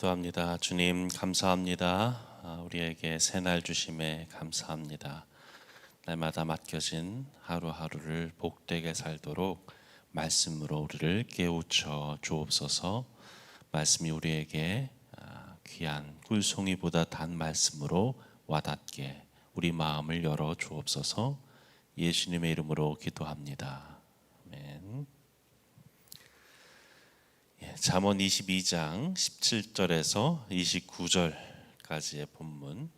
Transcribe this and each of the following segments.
기도합니다. 주님 감사합니다. 우리에게 새날 주심에 감사합니다. 날마다 맡겨진 하루하루를 복되게 살도록 말씀으로 우리를 깨우쳐 주옵소서. 말씀이 우리에게 귀한 꿀송이보다 단 말씀으로 와닿게 우리 마음을 열어 주옵소서. 예수님의 이름으로 기도합니다. 아멘. 잠언 22장 17절에서 29절까지의 본문,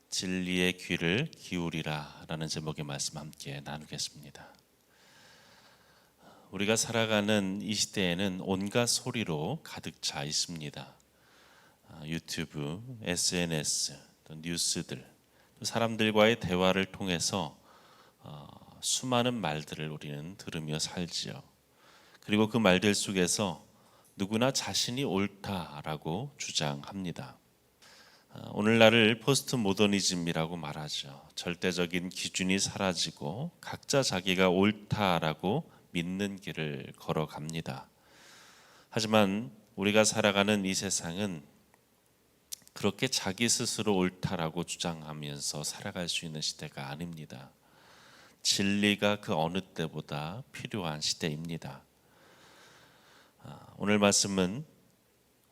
진리의 귀를 기울이라 라는 제목의 말씀 함께 나누겠습니다. 우리가 살아가는 이 시대에는 온갖 소리로 가득 차 있습니다. 유튜브, SNS, 또 뉴스들, 또 사람들과의 대화를 통해서 수많은 말들을 우리는 들으며 살지요. 그리고 그 말들 속에서 누구나 자신이 옳다라고 주장합니다. 오늘날을 포스트 모더니즘이라고 말하죠. 절대적인 기준이 사라지고 각자 자기가 옳다라고 믿는 길을 걸어갑니다. 하지만 우리가 살아가는 이 세상은 그렇게 자기 스스로 옳다라고 주장하면서 살아갈 수 있는 시대가 아닙니다. 진리가 그 어느 때보다 필요한 시대입니다. 오늘 말씀은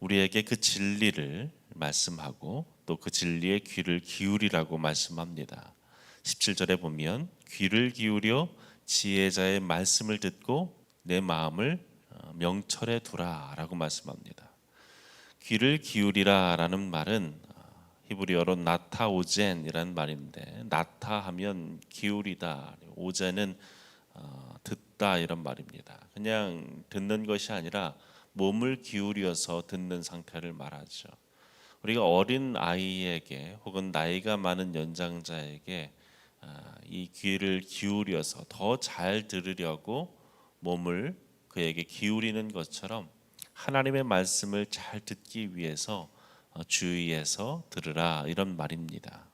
우리에게 그 진리를 말씀하고 또 그 진리의 귀를 기울이라고 말씀합니다. 17절에 보면 귀를 기울여 지혜자의 말씀을 듣고 내 마음을 명철에 두라 라고 말씀합니다. 귀를 기울이라 라는 말은 히브리어로 나타 오젠이라는 말인데, 나타 하면 기울이다, 오젠은 듣다 이런 말입니다. 그냥 듣는 것이 아니라 몸을 기울여서 듣는 상태를 말하죠. 우리가 어린 아이에게 혹은 나이가 많은 연장자에게 이 귀를 기울여서 더 잘 들으려고 몸을 그에게 기울이는 것처럼 하나님의 말씀을 잘 듣기 위해서 주의해서 들으라 이런 말입니다.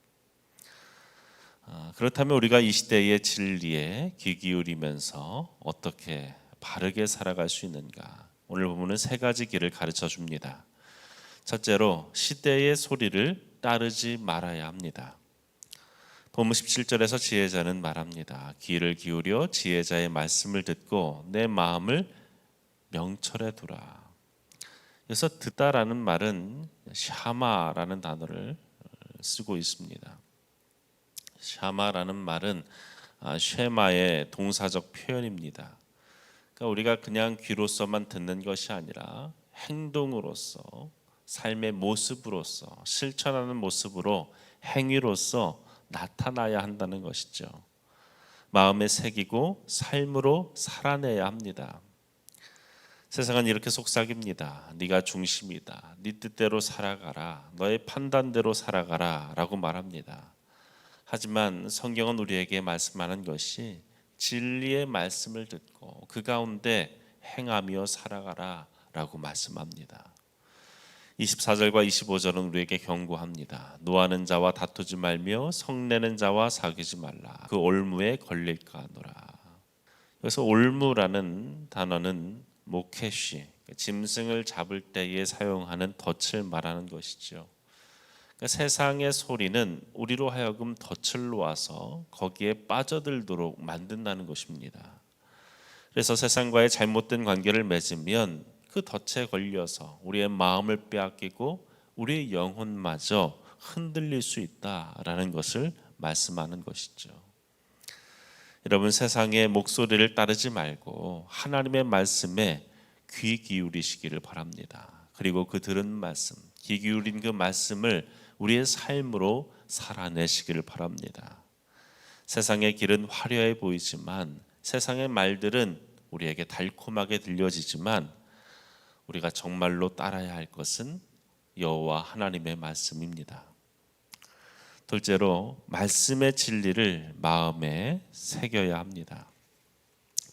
그렇다면 우리가 이 시대의 진리에 귀 기울이면서 어떻게 바르게 살아갈 수 있는가? 오늘 본문은 세 가지 길을 가르쳐 줍니다. 첫째로 시대의 소리를 따르지 말아야 합니다. 본문 17절에서 지혜자는 말합니다. 귀를 기울여 지혜자의 말씀을 듣고 내 마음을 명철에 두라. 그래서 듣다라는 말은 샤마라는 단어를 쓰고 있습니다. 샤마라는 말은 쉐마의 동사적 표현입니다. 그러니까 우리가 그냥 귀로서만 듣는 것이 아니라 행동으로서, 삶의 모습으로서, 실천하는 모습으로, 행위로서 나타나야 한다는 것이죠. 마음에 새기고 삶으로 살아내야 합니다. 세상은 이렇게 속삭입니다. 네가 중심이다. 네 뜻대로 살아가라. 너의 판단대로 살아가라 라고 말합니다. 하지만 성경은 우리에게 말씀하는 것이 진리의 말씀을 듣고 그 가운데 행하며 살아가라 라고 말씀합니다. 24절과 25절은 우리에게 경고합니다. 노하는 자와 다투지 말며 성내는 자와 사귀지 말라. 그 올무에 걸릴까 하노라. 그래서 올무라는 단어는 모케쉬, 짐승을 잡을 때에 사용하는 덫을 말하는 것이죠. 그러니까 세상의 소리는 우리로 하여금 덫을 놓아서 거기에 빠져들도록 만든다는 것입니다. 그래서 세상과의 잘못된 관계를 맺으면 그 덫에 걸려서 우리의 마음을 빼앗기고 우리의 영혼마저 흔들릴 수 있다라는 것을 말씀하는 것이죠. 여러분, 세상의 목소리를 따르지 말고 하나님의 말씀에 귀 기울이시기를 바랍니다. 그리고 그 들은 말씀, 귀 기울인 그 말씀을 우리의 삶으로 살아내시기를 바랍니다. 세상의 길은 화려해 보이지만, 세상의 말들은 우리에게 달콤하게 들려지지만, 우리가 정말로 따라야 할 것은 여호와 하나님의 말씀입니다. 둘째로 말씀의 진리를 마음에 새겨야 합니다.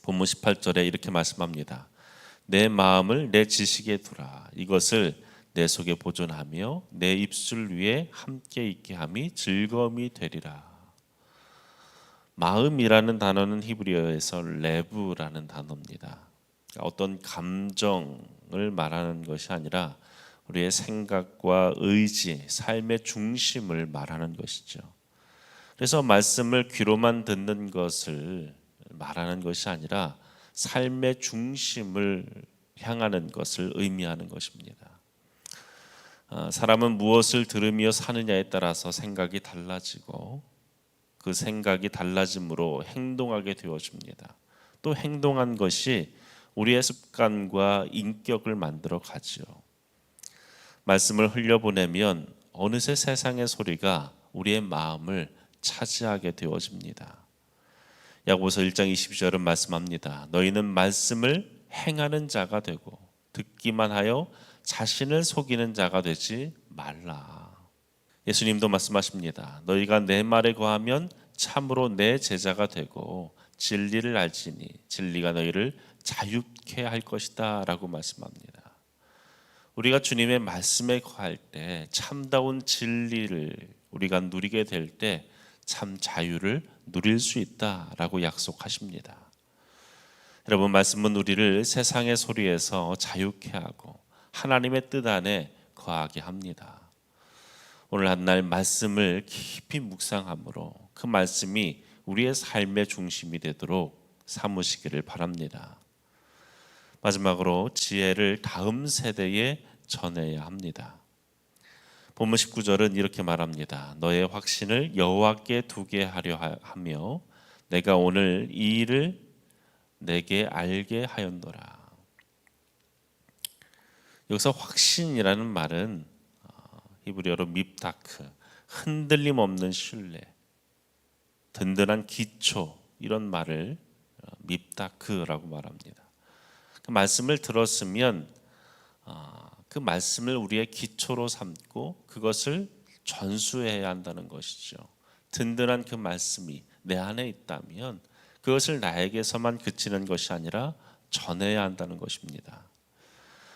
본문 18절에 이렇게 말씀합니다. 내 마음을 내 지식에 두라. 이것을 내 속에 보존하며 내 입술 위에 함께 있게 함이 즐거움이 되리라. 마음이라는 단어는 히브리어에서 레브라는 단어입니다. 어떤 감정을 말하는 것이 아니라 우리의 생각과 의지, 삶의 중심을 말하는 것이죠. 그래서 말씀을 귀로만 듣는 것을 말하는 것이 아니라 삶의 중심을 향하는 것을 의미하는 것입니다. 사람은 무엇을 들으며 사느냐에 따라서 생각이 달라지고 그 생각이 달라짐으로 행동하게 되어집니다. 또 행동한 것이 우리의 습관과 인격을 만들어 가지요. 말씀을 흘려보내면 어느새 세상의 소리가 우리의 마음을 차지하게 되어집니다. 야고보서 1장 22절은 말씀합니다. 너희는 말씀을 행하는 자가 되고 듣기만 하여 자신을 속이는 자가 되지 말라. 예수님도 말씀하십니다. 너희가 내 말에 거하면 참으로 내 제자가 되고 진리를 알지니 진리가 너희를 자유케 할 것이다 라고 말씀합니다. 우리가 주님의 말씀에 거할 때 참다운 진리를 우리가 누리게 될 때 참 자유를 누릴 수 있다라고 약속하십니다. 여러분, 말씀은 우리를 세상의 소리에서 자유케 하고 하나님의 뜻 안에 거하게 합니다. 오늘 한날 말씀을 깊이 묵상함으로 그 말씀이 우리의 삶의 중심이 되도록 삼으시기를 바랍니다. 마지막으로 지혜를 다음 세대에 전해야 합니다. 본문 19절은 이렇게 말합니다. 너의 확신을 여호와께 두게 하려 하며 내가 오늘 이 일을 내게 알게 하였노라. 여기서 확신이라는 말은 히브리어로 밉다크, 흔들림 없는 신뢰, 든든한 기초, 이런 말을 밉다크라고 말합니다. 그 말씀을 들었으면 그 말씀을 우리의 기초로 삼고 그것을 전수해야 한다는 것이죠. 든든한 그 말씀이 내 안에 있다면 그것을 나에게서만 그치는 것이 아니라 전해야 한다는 것입니다.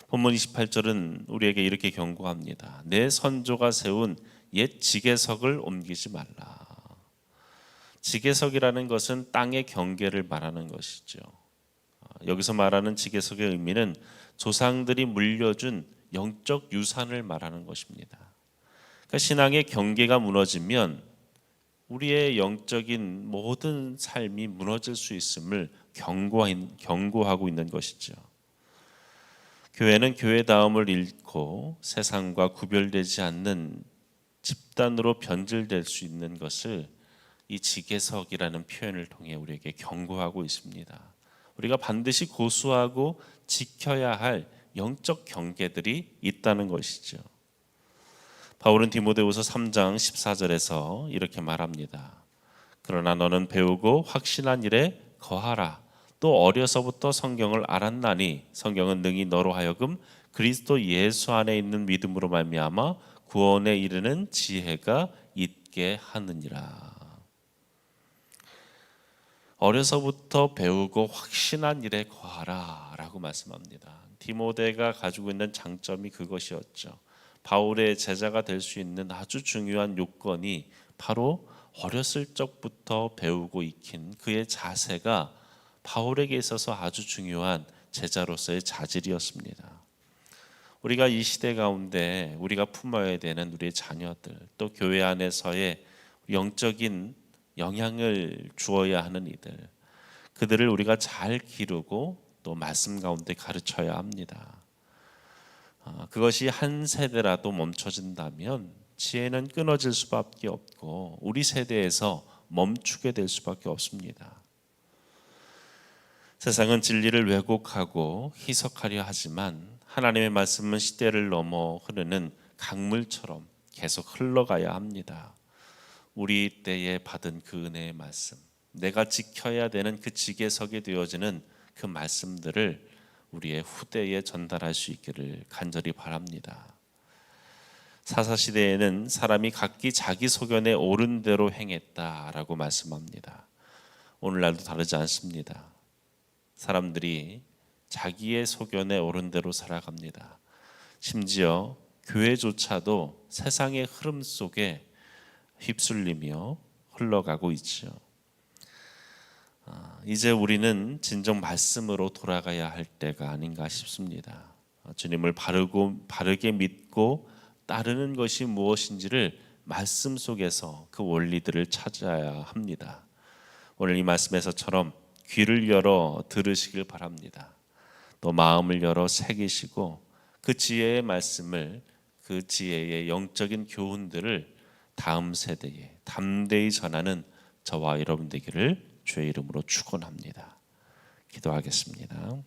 본문 28절은 우리에게 이렇게 경고합니다. 내 선조가 세운 옛 지계석을 옮기지 말라. 지계석이라는 것은 땅의 경계를 말하는 것이죠. 여기서 말하는 지계석의 의미는 조상들이 물려준 영적 유산을 말하는 것입니다. 그러니까 신앙의 경계가 무너지면 우리의 영적인 모든 삶이 무너질 수 있음을 경고하고 있는 것이죠. 교회는 교회다움을 잃고 세상과 구별되지 않는 집단으로 변질될 수 있는 것을 이 지계석이라는 표현을 통해 우리에게 경고하고 있습니다. 우리가 반드시 고수하고 지켜야 할 영적 경계들이 있다는 것이죠. 바울은 디모데후서 3장 14절에서 이렇게 말합니다. 그러나 너는 배우고 확신한 일에 거하라. 또 어려서부터 성경을 알았나니 성경은 능히 너로 하여금 그리스도 예수 안에 있는 믿음으로 말미암아 구원에 이르는 지혜가 있게 하느니라. 어려서부터 배우고 확신한 일에 거하라 라고 말씀합니다. 디모데가 가지고 있는 장점이 그것이었죠. 바울의 제자가 될 수 있는 아주 중요한 요건이 바로 어렸을 적부터 배우고 익힌 그의 자세가 바울에게 있어서 아주 중요한 제자로서의 자질이었습니다. 우리가 이 시대 가운데 우리가 품어야 되는 우리의 자녀들, 또 교회 안에서의 영적인 영향을 주어야 하는 이들, 그들을 우리가 잘 기르고 또 말씀 가운데 가르쳐야 합니다. 그것이 한 세대라도 멈춰진다면 지혜는 끊어질 수밖에 없고 우리 세대에서 멈추게 될 수밖에 없습니다. 세상은 진리를 왜곡하고 희석하려 하지만 하나님의 말씀은 시대를 넘어 흐르는 강물처럼 계속 흘러가야 합니다. 우리 때에 받은 그 은혜의 말씀, 내가 지켜야 되는 그 지계석이 되어지는 그 말씀들을 우리의 후대에 전달할 수 있기를 간절히 바랍니다. 사사시대에는 사람이 각기 자기 소견에 옳은 대로 행했다라고 말씀합니다. 오늘날도 다르지 않습니다. 사람들이 자기의 소견에 옳은 대로 살아갑니다. 심지어 교회조차도 세상의 흐름 속에 휩쓸리며 흘러가고 있죠. 이제 우리는 진정 말씀으로 돌아가야 할 때가 아닌가 싶습니다. 주님을 바르게 믿고 믿고 따르는 것이 무엇인지를 말씀 속에서 그 원리들을 찾아야 합니다. 오늘 이 말씀에서처럼 귀를 열어 들으시길 바랍니다. 또 마음을 열어 새기시고 그 지혜의 말씀을, 그 지혜의 영적인 교훈들을 다음 세대에 담대히 전하는 저와 여러분 되기를 주의 이름으로 축원합니다. 기도하겠습니다.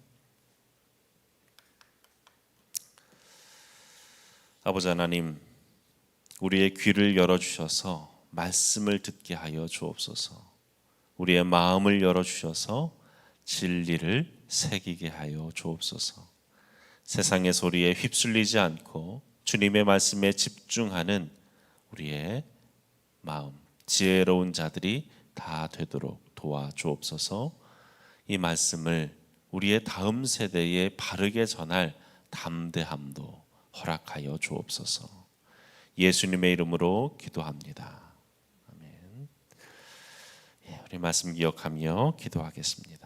아버지 하나님, 우리의 귀를 열어주셔서 말씀을 듣게 하여 주옵소서. 우리의 마음을 열어주셔서 진리를 새기게 하여 주옵소서. 세상의 소리에 휩쓸리지 않고 주님의 말씀에 집중하는 우리의 마음, 지혜로운 자들이 다 되도록 도와주옵소서. 이 말씀을 우리의 다음 세대에 바르게 전할 담대함도 허락하여 주옵소서. 예수님의 이름으로 기도합니다. 아멘. 우리 말씀 기억하며 기도하겠습니다.